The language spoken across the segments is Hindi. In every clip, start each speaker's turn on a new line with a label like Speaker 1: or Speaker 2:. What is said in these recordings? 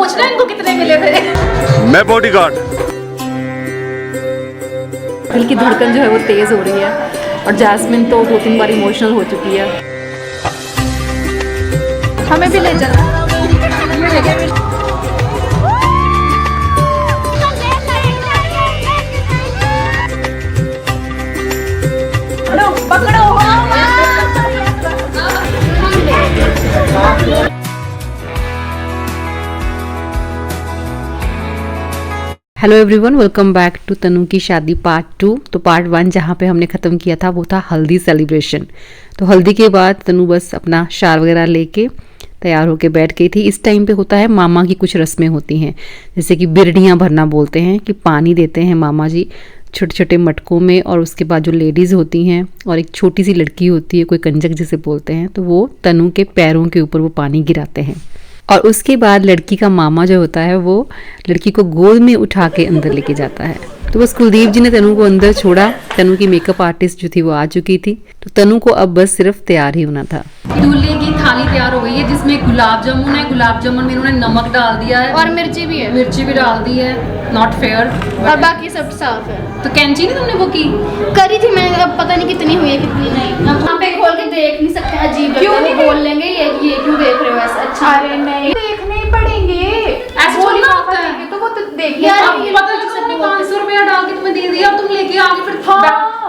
Speaker 1: पूछना इनको कितने मिले थे।
Speaker 2: मैं बॉडीगार्ड।
Speaker 1: दिल की धड़कन जो है वो तेज हो रही है और जैस्मिन तो 2-3 बार इमोशनल हो चुकी है। हमें भी ले चलना। पकड़ो। Hello everyone, welcome back to Tanu की शादी पार्ट 2। तो पार्ट 1 जहाँ पे हमने ख़त्म किया था वो था हल्दी सेलिब्रेशन। तो हल्दी के बाद तनु बस अपना शार वगैरह लेके तैयार होके बैठ गई थी। इस टाइम पे होता है मामा की कुछ रस्में होती हैं, जैसे कि बिरड़ियाँ भरना बोलते हैं, कि पानी देते हैं मामा जी छोटे छोटे मटकों में, और उसके बाद जो लेडीज़ होती हैं और एक छोटी सी लड़की होती है, कोई कंजक जिसे बोलते हैं, तो वो तनु के पैरों के ऊपर वो पानी गिराते हैं। और उसके बाद लड़की का मामा जो होता है वो लड़की को गोद में उठा के अंदर लेके जाता है। तो बस कुलदीप जी ने तनु को अंदर छोड़ा। तनु की मेकअप आर्टिस्ट जो थी वो आ चुकी थी, तो तनु को अब बस सिर्फ तैयार ही होना था। दूल्हे की थाली तैयार हो गई है जिसमें गुलाब जामुन है। गुलाब जामुन में इन्होंने नमक डाल दिया है
Speaker 3: और मिर्ची भी है।
Speaker 1: मिर्ची भी डाल दी है, नॉट फेयर।
Speaker 3: और बाकी सब साफ है।
Speaker 1: तो कैंची नहीं तुमने वो की
Speaker 3: करी थी मैंने, अब पता नहीं कितनी हुई है कितनी नहीं। हम यहाँ पे खोल के देख नहीं सकते, अजीब है। क्यों नहीं बोल लेंगे ये क्यों देख रहे हो ऐसा? अच्छा
Speaker 4: अरे नहीं देखने ही पड़ेंगे,
Speaker 1: ऐसे थोड़ी ना होता है।
Speaker 4: तो वो तो देखिए
Speaker 1: यार पता चला मैंने 500 रुपया डाल के तुम्हें दे दिया और तुम लेके आ गए,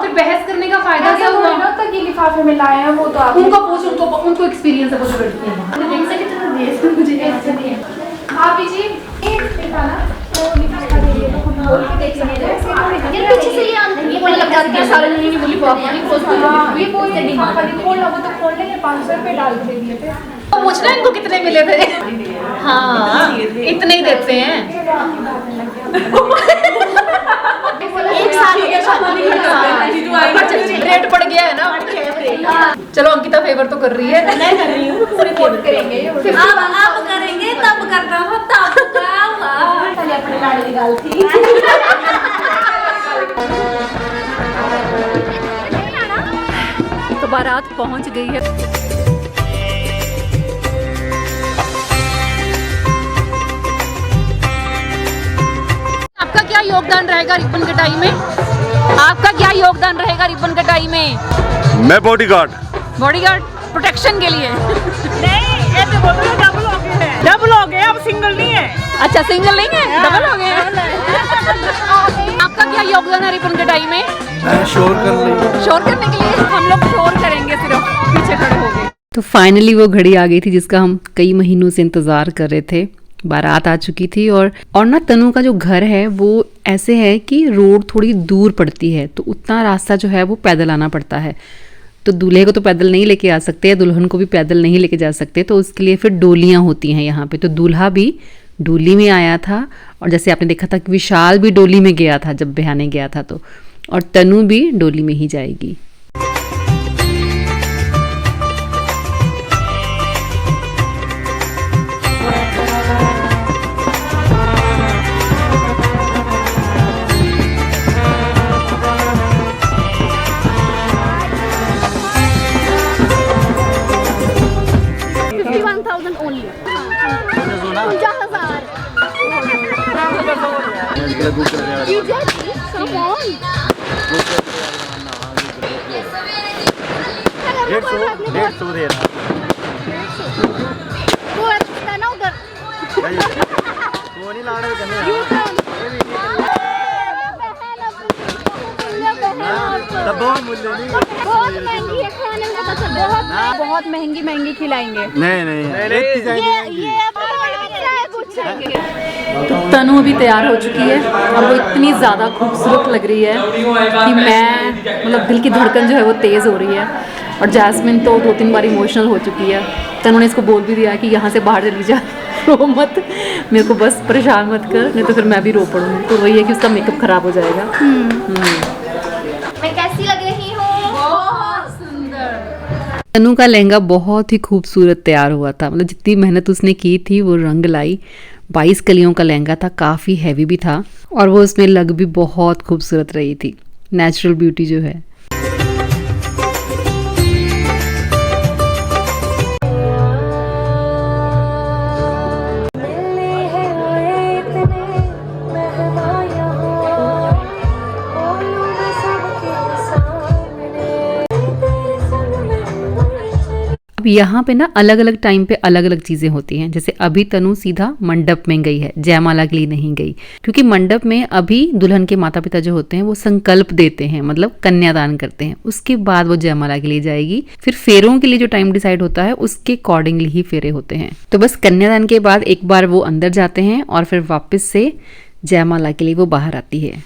Speaker 1: फिर बहस करने का फायदा क्या हुआ?
Speaker 4: ना तक ये लिफाफे में लाए हैं वो तो आप
Speaker 1: उनको पूछो, उनको एक्सपीरियंस है वो जो लड़की है।
Speaker 3: देख सकते तो देश मुझे ऐसे नहीं है।
Speaker 4: भाभी जी एक दिखाना तो लिफाफा दे दिए तो हम खोल के देख सकते हैं।
Speaker 3: ये पीछे से ये बोल लग जाती है सारे नहीं बोली पापा नहीं खोल
Speaker 4: ये बोल के लिफाफा नहीं खोलना, वो तो खोलने के 500 रुपए डाल के दे दिए थे।
Speaker 1: तो पूछना इनको कितने मिले थे। हाँ इतने ही देते हैं।
Speaker 3: एक साल हो गया
Speaker 1: रेट पड़ गया है ना। चलो अंकिता फेवर तो कर रही है।
Speaker 3: मैं कर रही हूँ, पूरे
Speaker 4: रिपोर्ट करेंगे
Speaker 3: अब करेंगे तब करना था, तब क्या हुआ?
Speaker 4: पहले अपने लाड़ी की गाल थी।
Speaker 1: तो बारात पहुंच गई है। आपका क्या योगदान रहेगा रिबन कटाई में? आपका क्या योगदान रहेगा रिबन कटाई में?
Speaker 2: मैं बॉडीगार्ड।
Speaker 1: बॉडीगार्ड प्रोटेक्शन के लिए।
Speaker 5: नहीं ये तो बोल रहे डबल हो गए हैं। डबल हो गए, अब सिंगल नहीं है।
Speaker 1: अच्छा सिंगल नहीं है, डबल हो गए हैं। आपका क्या योगदान है रिबन कटाई में?
Speaker 2: शोर
Speaker 1: करने के लिए हम लोग शोर करेंगे, सिर्फ पीछे खड़े हो गए। तो फाइनली वो घड़ी आ गई थी जिसका हम कई महीनों से इंतजार कर रहे थे। बारात आ चुकी थी और ना तनु का जो घर है वो ऐसे है कि रोड थोड़ी दूर पड़ती है, तो उतना रास्ता जो है वो पैदल आना पड़ता है। तो दूल्हे को तो पैदल नहीं लेके आ सकते, दुल्हन को भी पैदल नहीं लेके जा सकते, तो उसके लिए फिर डोलियाँ होती हैं यहाँ पे। तो दूल्हा भी डोली में आया था, और जैसे आपने देखा था कि विशाल भी डोली में गया था जब बहाने गया था, तो और तनु भी डोली में ही जाएगी।
Speaker 4: बहुत महंगी खिलाएंगे।
Speaker 1: तो तनु अभी तैयार हो चुकी है और वो इतनी ज़्यादा खूबसूरत लग रही है कि मैं मतलब दिल की धड़कन जो है वो तेज़ हो रही है। और जैस्मिन तो 2-3 बार इमोशनल हो चुकी है। तनु ने इसको बोल भी दिया कि यहाँ से बाहर चली जा, रो मत, मेरे को बस परेशान मत कर, नहीं तो फिर मैं भी रो पड़ूंगी। तो वही है कि उसका मेकअप खराब हो जाएगा।
Speaker 3: मैं कैसी लग रही हूँ?
Speaker 1: बहुत सुंदर। तनु का लहंगा बहुत ही खूबसूरत तैयार हुआ था, मतलब जितनी मेहनत उसने की थी वो रंग लाई। 22 कलियों का लहंगा था, काफ़ी हैवी भी था और वो उसमें लग भी बहुत खूबसूरत रही थी। नेचुरल ब्यूटी जो है। यहाँ पे ना अलग अलग टाइम पे अलग अलग चीजें होती हैं। जैसे अभी तनु सीधा मंडप में गई है, जयमाला के लिए नहीं गई, क्योंकि मंडप में अभी दुल्हन के माता पिता जो होते हैं वो संकल्प देते हैं, मतलब कन्यादान करते हैं। उसके बाद वो जयमाला के लिए जाएगी। फिर फेरों के लिए जो टाइम डिसाइड होता है उसके अकॉर्डिंगली ही फेरे होते हैं। तो बस कन्यादान के बाद एक बार वो अंदर जाते हैं और फिर वापस से जयमाला के लिए वो बाहर आती है।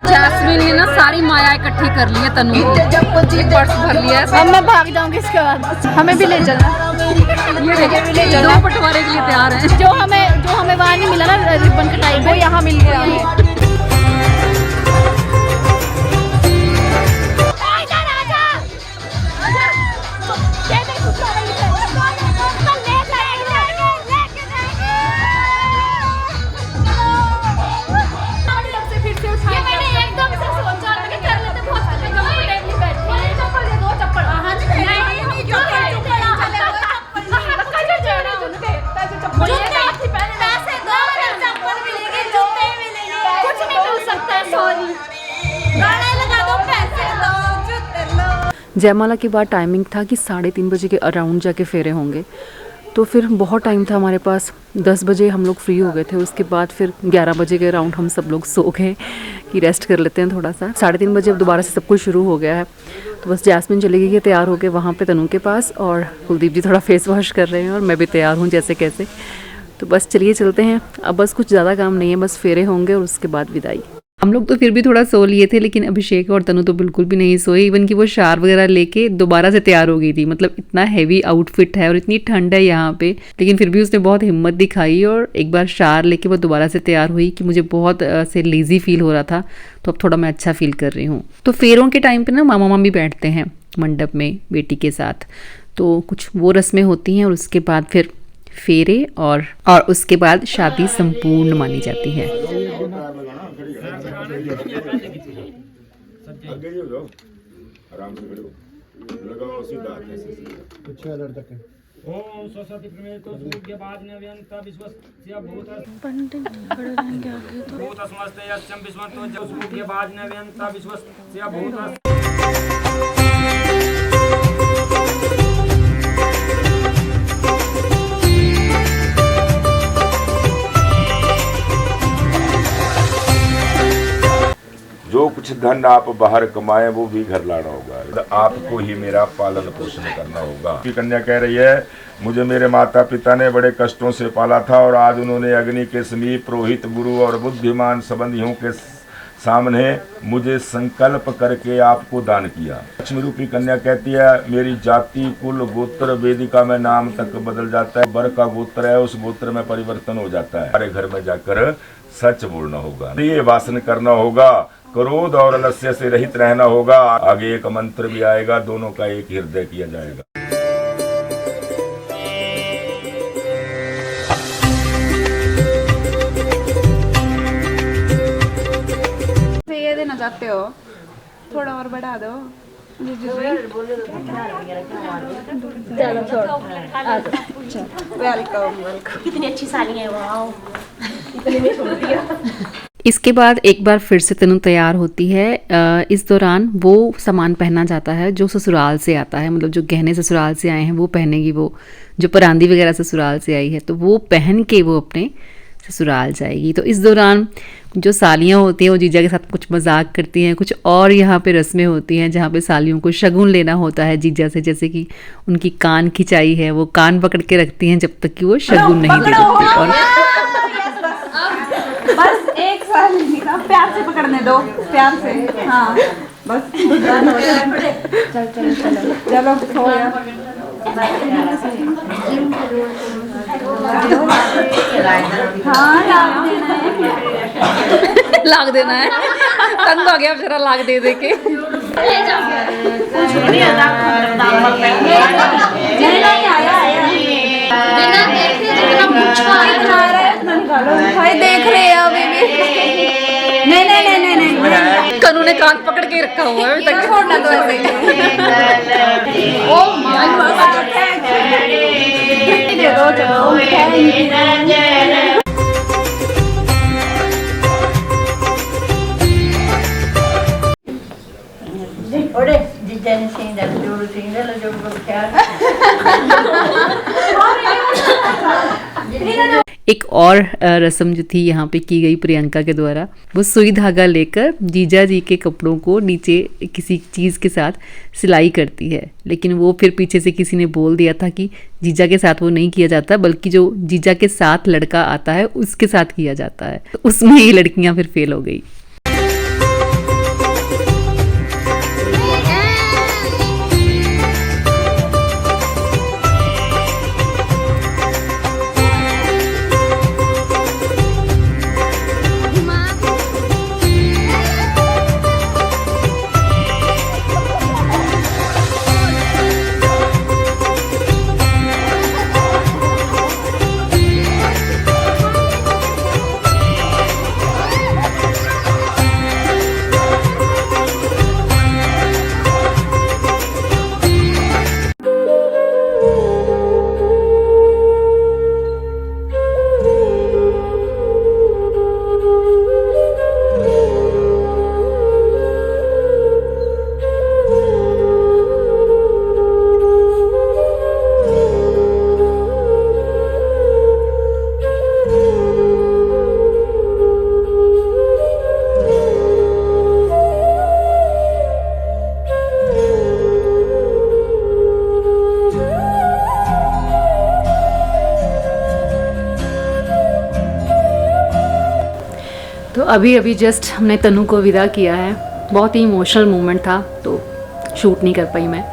Speaker 2: जास्मिन ने ना सारी माया इकट्ठी कर ली है तनु की, पर्स भर लिया है।
Speaker 3: अब मैं भाग जाऊंगी इसके बाद। हमें भी ले चलना,
Speaker 2: ये देखिए दो पटवारे के लिए तैयार है।
Speaker 3: जो हमें वहाँ नहीं मिला ना रिबन कटाई, वो यहाँ मिल गया हमें।
Speaker 1: जयमाला के बाद टाइमिंग था कि 3:30 बजे के अराउंड जाके फेरे होंगे। तो फिर बहुत टाइम था हमारे पास। 10 बजे हम लोग फ्री हो गए थे। उसके बाद फिर 11 बजे के अराउंड हम सब लोग सो गए कि रेस्ट कर लेते हैं थोड़ा सा। 3:30 बजे अब दोबारा से सब कुछ शुरू हो गया है। तो बस जैस्मिन चली गई है तैयार होकर वहाँ पे तनु के पास, और कुलदीप जी थोड़ा फेस वॉश कर रहे हैं और मैं भी तैयार हूँ जैसे कैसे। तो बस चलिए चलते हैं। अब बस कुछ ज़्यादा काम नहीं है, बस फेरे होंगे और उसके बाद विदाई। हम लोग तो फिर भी थोड़ा सो लिए थे, लेकिन अभिषेक और तनु तो बिल्कुल भी नहीं सोए। इवन कि वो शार वगैरह लेके दोबारा से तैयार हो गई थी। मतलब इतना हैवी आउटफिट है और इतनी ठंड है यहाँ पे, लेकिन फिर भी उसने बहुत हिम्मत दिखाई और एक बार शार लेके वो दोबारा से तैयार हुई कि मुझे बहुत से लेजी फील हो रहा था, तो अब थोड़ा मैं अच्छा फील कर रही हूँ। तो फेरों के टाइम पे ना मामा मामी बैठते हैं मंडप में बेटी के साथ, तो कुछ वो रस्में होती हैं और उसके बाद फिर फेरे और उसके बाद शादी संपूर्ण मानी जाती है।
Speaker 6: आराम से खड़े हो, लगाओ सीधा ओम सरस्वती प्रमेय तो सूर्यवाज नव्यंत विश्वस्य भूत पंडित खड़े रहेंगे आगे तो भूत समस्त यस्यम विश्वतो जब सूर्यवाज नव्यंत विश्वस्य भूत। जो कुछ धन आप बाहर कमाए वो भी घर लाना होगा, आपको ही मेरा पालन पोषण करना होगा। कन्या कह रही है, मुझे मेरे माता पिता ने बड़े कष्टों से पाला था और आज उन्होंने अग्नि के समीप पुरोहित गुरु और बुद्धिमान संबंधियों के सामने मुझे संकल्प करके आपको दान किया। लक्ष्मी रूपी कन्या कहती है, मेरी जाति कुल गोत्र वेदिका में नाम तक बदल जाता है। बर का गोत्र है, उस गोत्र में परिवर्तन हो जाता है। हमारे घर में जाकर सच बोलना होगा, ये वासन करना होगा, क्रोध और लस्य से रहित रहना होगा। आगे एक मंत्र भी आएगा, दोनों का एक हृदय किया जाएगा।
Speaker 4: ये देना चाहते हो, थोड़ा और बढ़ा दो।
Speaker 2: वेलकम। कितनी अच्छी साली है, वाओ।
Speaker 1: इसके बाद एक बार फिर से तनु तैयार होती है। इस दौरान वो सामान पहना जाता है जो ससुराल से आता है, मतलब जो गहने ससुराल से आए हैं वो पहनेगी, वो जो परांदी वगैरह ससुराल से आई है तो वो पहन के वो अपने ससुराल जाएगी। तो इस दौरान जो सालियाँ होती हैं वो जीजा के साथ कुछ मजाक करती हैं, कुछ और यहाँ पे रस्में होती हैं जहाँ पे सालियों को शगुन लेना होता है जीजा से, जैसे कि उनकी कान खिंचाई है, वो कान पकड़ के रखती हैं जब तक कि वो शगुन नहीं दे देती। और
Speaker 5: बस एक साल निकाल, प्यार से पकड़ने दो, प्यार से। हाँ बस चल चल चलो चलो हो गया। हाँ
Speaker 2: लाग देना है। तंग हो गया बेचारा लाग दे दे के।
Speaker 3: बिना देखे जितना पूछा
Speaker 5: भाई देख रहे हैं अभी भी। नहीं नहीं नहीं नहीं नहीं
Speaker 2: कनू ने कान पकड़ के रखा हुआ है अभी तक।
Speaker 5: छोड़ना तो ऐसे
Speaker 3: ओ माय गॉड
Speaker 5: चलो चलो
Speaker 7: Ore, dijane sinda lo jodu kya.
Speaker 1: एक और रस्म जो थी यहाँ पे की गई प्रियंका के द्वारा, वो सुई धागा लेकर जीजा जी के कपड़ों को नीचे किसी चीज़ के साथ सिलाई करती है। लेकिन वो फिर पीछे से किसी ने बोल दिया था कि जीजा के साथ वो नहीं किया जाता, बल्कि जो जीजा के साथ लड़का आता है उसके साथ किया जाता है। तो उसमें ये लड़कियाँ फिर फेल हो गई। तो अभी जस्ट हमने तनु को विदा किया है। बहुत ही इमोशनल मोमेंट था तो शूट नहीं कर पाई मैं।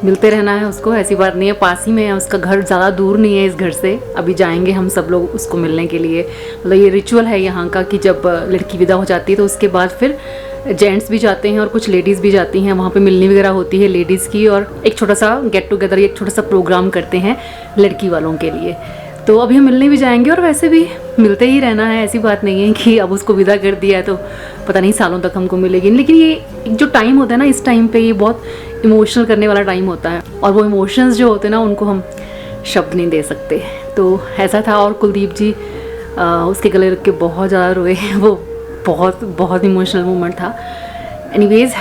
Speaker 1: मिलते रहना है उसको, ऐसी बात नहीं है, पास ही में है उसका घर, ज़्यादा दूर नहीं है इस घर से। अभी जाएंगे हम सब लोग उसको मिलने के लिए। मतलब ये रिचुअल है यहाँ का कि जब लड़की विदा हो जाती है तो उसके बाद फिर जेंट्स भी जाते हैं और कुछ लेडीज़ भी जाती हैं, वहाँ पे मिलनी वगैरह होती है लेडीज़ की, और एक छोटा सा गेट टुगेदर, एक छोटा सा प्रोग्राम करते हैं लड़की वालों के लिए। तो अभी हम मिलने भी जाएंगे और वैसे भी मिलते ही रहना है। ऐसी बात नहीं है कि अब उसको विदा कर दिया है तो पता नहीं सालों तक हमको मिलेगी, लेकिन ये जो टाइम होता है ना, इस टाइम पे ये बहुत इमोशनल करने वाला टाइम होता है, और वो इमोशंस जो होते हैं ना उनको हम शब्द नहीं दे सकते। तो ऐसा था। और कुलदीप जी उसके गले रख के बहुत ज़्यादा रोए। वो बहुत इमोशनल मोमेंट था। एनीवेज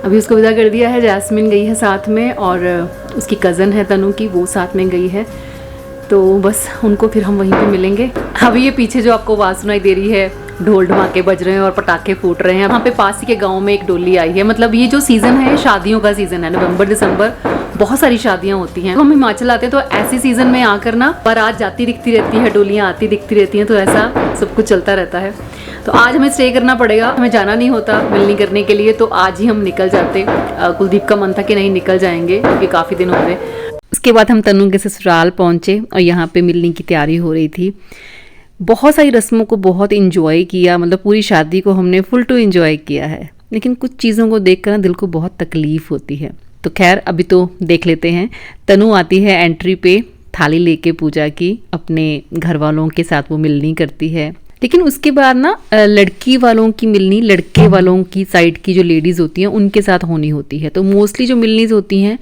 Speaker 1: अभी उसको विदा कर दिया है। जैस्मिन गई है साथ में, और उसकी कज़न है तनु की, वो साथ में गई है। तो बस उनको फिर हम वहीं पे मिलेंगे। अभी ये पीछे जो आपको आवाज़ सुनाई दे रही है, ढोल ढमाके बज रहे हैं और पटाखे फूट रहे हैं। वहाँ पे पास ही के गांव में एक डोली आई है। मतलब ये जो सीज़न है शादियों का सीज़न है, नवंबर दिसंबर बहुत सारी शादियाँ होती हैं। हम हिमाचल आते हैं तो ऐसे सीज़न में आकर ना बारात जाती दिखती रहती है, डोलियाँ आती दिखती रहती हैं, तो ऐसा सब कुछ चलता रहता है। तो आज हमें स्टे करना पड़ेगा, हमें जाना नहीं होता मिलनी करने के लिए, तो आज ही हम निकल जाते। कुलदीप का मन था कि नहीं निकल जाएंगे क्योंकि काफ़ी दिन हो गए। उसके बाद हम तनु के ससुराल पहुँचे और यहाँ पे मिलने की तैयारी हो रही थी। बहुत सारी रस्मों को बहुत इंजॉय किया, मतलब पूरी शादी को हमने फुल टू इंजॉय किया है। लेकिन कुछ चीज़ों को देख कर ना दिल को बहुत तकलीफ़ होती है। तो खैर अभी तो देख लेते हैं। तनु आती है एंट्री पे थाली लेके पूजा की, अपने घर वालों के साथ वो मिलनी करती है। लेकिन उसके बाद ना लड़की वालों की मिलनी लड़के वालों की साइड की जो लेडीज़ होती हैं उनके साथ होनी होती है। तो मोस्टली जो मिलनीज होती हैं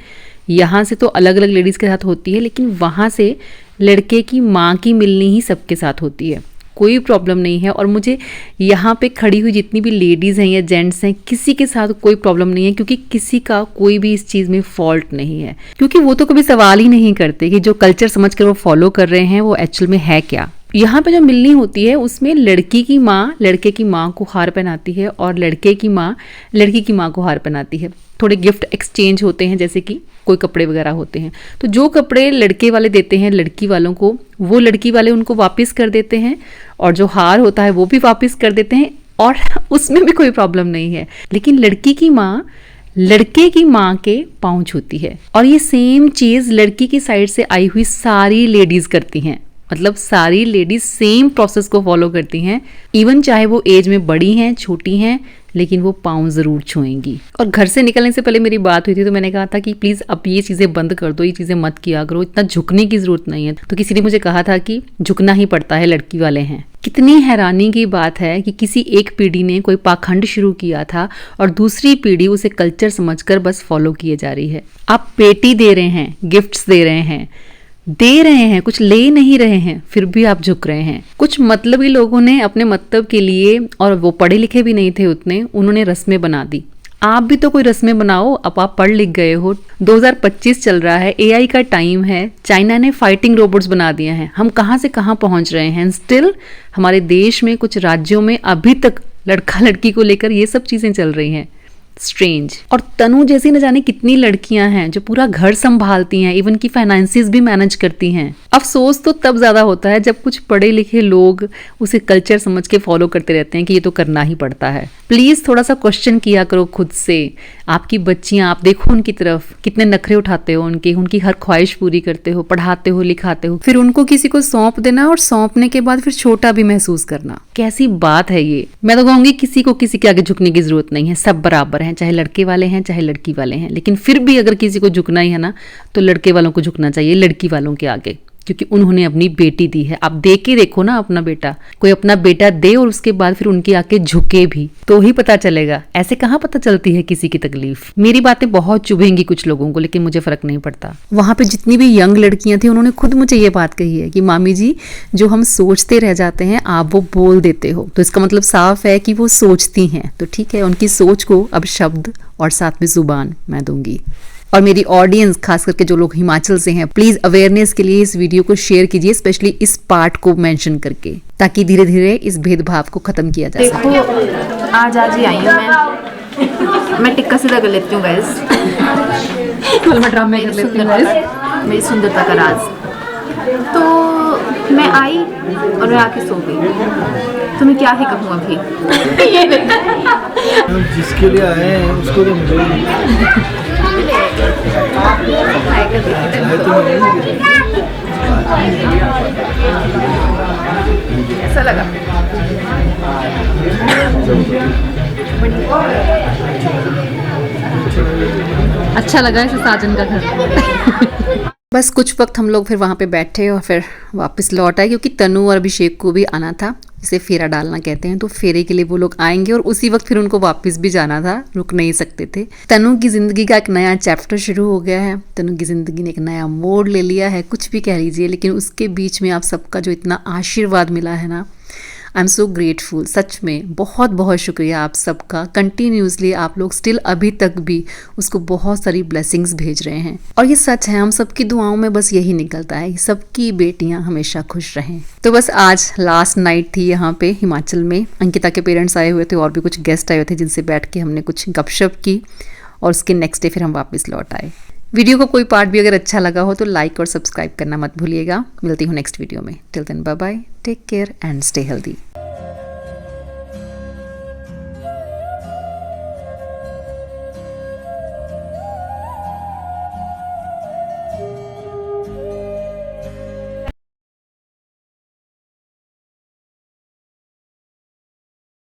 Speaker 1: यहाँ से तो अलग अलग लेडीज़ के साथ होती है, लेकिन वहाँ से लड़के की माँ की मिलनी ही सबके साथ होती है, कोई प्रॉब्लम नहीं है। और मुझे यहाँ पे खड़ी हुई जितनी भी लेडीज़ हैं या जेंट्स हैं, किसी के साथ कोई प्रॉब्लम नहीं है, क्योंकि किसी का कोई भी इस चीज़ में फॉल्ट नहीं है, क्योंकि वो तो कभी सवाल ही नहीं करते कि जो कल्चर समझ कर वो फॉलो कर रहे हैं वो एक्चुअल में है क्या। यहाँ पे जो मिलनी होती है उसमें लड़की की माँ लड़के की माँ को हार पहनाती है और लड़के की माँ लड़की की माँ को हार पहनाती है। थोड़े गिफ्ट एक्सचेंज होते हैं, जैसे कि कोई कपड़े वगैरह होते हैं, तो जो कपड़े लड़के वाले देते हैं लड़की वालों को, वो लड़की वाले उनको वापस कर देते हैं, और जो हार होता है वो भी वापस कर देते हैं, और उसमें भी कोई प्रॉब्लम नहीं है। लेकिन लड़की की माँ लड़के की माँ के पाँव छूती है, और ये सेम चीज़ लड़की की साइड से आई हुई सारी लेडीज़ करती हैं। मतलब सारी लेडीज सेम प्रोसेस को फॉलो करती हैं, इवन चाहे वो एज में बड़ी हैं छोटी हैं, लेकिन वो पाँव ज़रूर छुएंगी। और घर से निकलने से पहले मेरी बात हुई थी, तो मैंने कहा था कि प्लीज़ अब ये चीज़ें बंद कर दो, ये चीज़ें मत किया करो, इतना झुकने की ज़रूरत नहीं है। तो किसी ने मुझे कहा था कि झुकना ही पड़ता है, लड़की वाले हैं। कितनी हैरानी की बात है कि किसी एक पीढ़ी ने कोई पाखंड शुरू किया था और दूसरी पीढ़ी उसे कल्चर समझकर बस फॉलो किए जा रही है। आप पेटी दे रहे हैं, गिफ्ट्स दे रहे हैं, कुछ ले नहीं रहे हैं, फिर भी आप झुक रहे हैं। कुछ मतलबी लोगों ने अपने मतलब के लिए, और वो पढ़े लिखे भी नहीं थे उतने, उन्होंने रस्में बना दी। आप भी तो कोई रस्में बनाओ। अब आप पढ़ लिख गए हो, 2025 चल रहा है, AI का टाइम है, चाइना ने फाइटिंग रोबोट्स बना दिए हैं, हम कहाँ से कहाँ पहुँच रहे हैं। स्टिल हमारे देश में कुछ राज्यों में अभी तक लड़का लड़की को लेकर ये सब चीज़ें चल रही हैं। स्ट्रेंज। और तनु जैसी न जाने कितनी लड़कियां हैं जो पूरा घर संभालती हैं, इवन की फाइनेंसेस भी मैनेज करती हैं। अफसोस तो तब ज्यादा होता है जब कुछ पढ़े लिखे लोग उसे कल्चर समझ के फॉलो करते रहते हैं कि ये तो करना ही पड़ता है। प्लीज थोड़ा सा क्वेश्चन किया करो खुद से। आपकी बच्चियां, आप देखो उनकी तरफ, कितने नखरे उठाते हो उनकी हर ख्वाहिश पूरी करते हो, पढ़ाते हो, लिखाते हो, फिर उनको किसी को सौंप देना और सौंपने के बाद फिर छोटा भी महसूस करना। कैसी बात है ये। मैं तो कहूंगी किसी को किसी के आगे झुकने की जरूरत नहीं है, सब बराबर हैं, चाहे लड़के वाले हैं चाहे लड़की वाले हैं। लेकिन फिर भी अगर किसी को झुकना ही है ना, तो लड़के वालों को झुकना चाहिए लड़की वालों के आगे, क्योंकि उन्होंने अपनी बेटी दी है। आप दे के देखो ना अपना बेटा, कोई अपना बेटा दे और उसके बाद फिर उनके आके झुके भी, तो ही पता चलेगा। ऐसे कहाँ पता चलती है किसी की तकलीफ। मेरी बातें बहुत चुभेंगी कुछ लोगों को, लेकिन मुझे फर्क नहीं पड़ता। वहां पे जितनी भी यंग लड़कियां थी उन्होंने खुद मुझे ये बात कही है कि मामी जी, जो हम सोचते रह जाते हैं आप वो बोल देते हो, तो इसका मतलब साफ है कि वो सोचती हैं। तो ठीक है, उनकी सोच को अब शब्द और साथ में जुबान मैं दूंगी। और मेरी ऑडियंस, खास करके जो लोग हिमाचल से हैं, प्लीज अवेयरनेस के लिए इस वीडियो को शेयर कीजिए, स्पेशली इस पार्ट को मेंशन करके, ताकि धीरे धीरे इस भेदभाव को खत्म किया जा सके।
Speaker 5: देखो आज ही आई हूँ मैं टिक्का सीधा कर लेती हूँ गाइस।
Speaker 2: कल मैं ड्रामे कर लेती हूँ गाइस।
Speaker 5: मेरी सुंदरता का राज। तो मैं आई और मैं आके सो गई, तो मैं क्या ही कहूँ अभी।
Speaker 8: जिसके लिए आए हैं उसको तो मिलेगी।
Speaker 5: ऐसा लगा
Speaker 2: अच्छा लगा इसे साजन का घर।
Speaker 1: बस कुछ वक्त हम लोग फिर वहाँ पे बैठे और फिर वापस लौट आए, क्योंकि तनु और अभिषेक को भी आना था, इसे फेरा डालना कहते हैं। तो फेरे के लिए वो लोग आएंगे और उसी वक्त फिर उनको वापस भी जाना था, रुक नहीं सकते थे। तनु की जिंदगी का एक नया चैप्टर शुरू हो गया है, तनु की जिंदगी ने एक नया मोड़ ले लिया है, कुछ भी कह लीजिए। लेकिन उसके बीच में आप सबका जो इतना आशीर्वाद मिला है ना, आई एम सो ग्रेटफुल। सच में बहुत बहुत शुक्रिया आप सबका। कंटिन्यूसली आप लोग स्टिल अभी तक भी उसको बहुत सारी ब्लेसिंग्स भेज रहे हैं, और ये सच है, हम सबकी दुआओं में बस यही निकलता है, सबकी बेटियां हमेशा खुश रहें। तो बस आज लास्ट नाइट थी यहाँ पे हिमाचल में। अंकिता के पेरेंट्स आए हुए थे और भी कुछ गेस्ट आए हुए थे, जिनसे बैठ के हमने कुछ गपशप की, और उसके नेक्स्ट डे फिर हम वापस लौट आए। वीडियो को कोई पार्ट भी अगर अच्छा लगा हो तो लाइक और सब्सक्राइब करना मत भूलिएगा। मिलती हूँ नेक्स्ट वीडियो में। Till then bye bye, take care and stay healthy.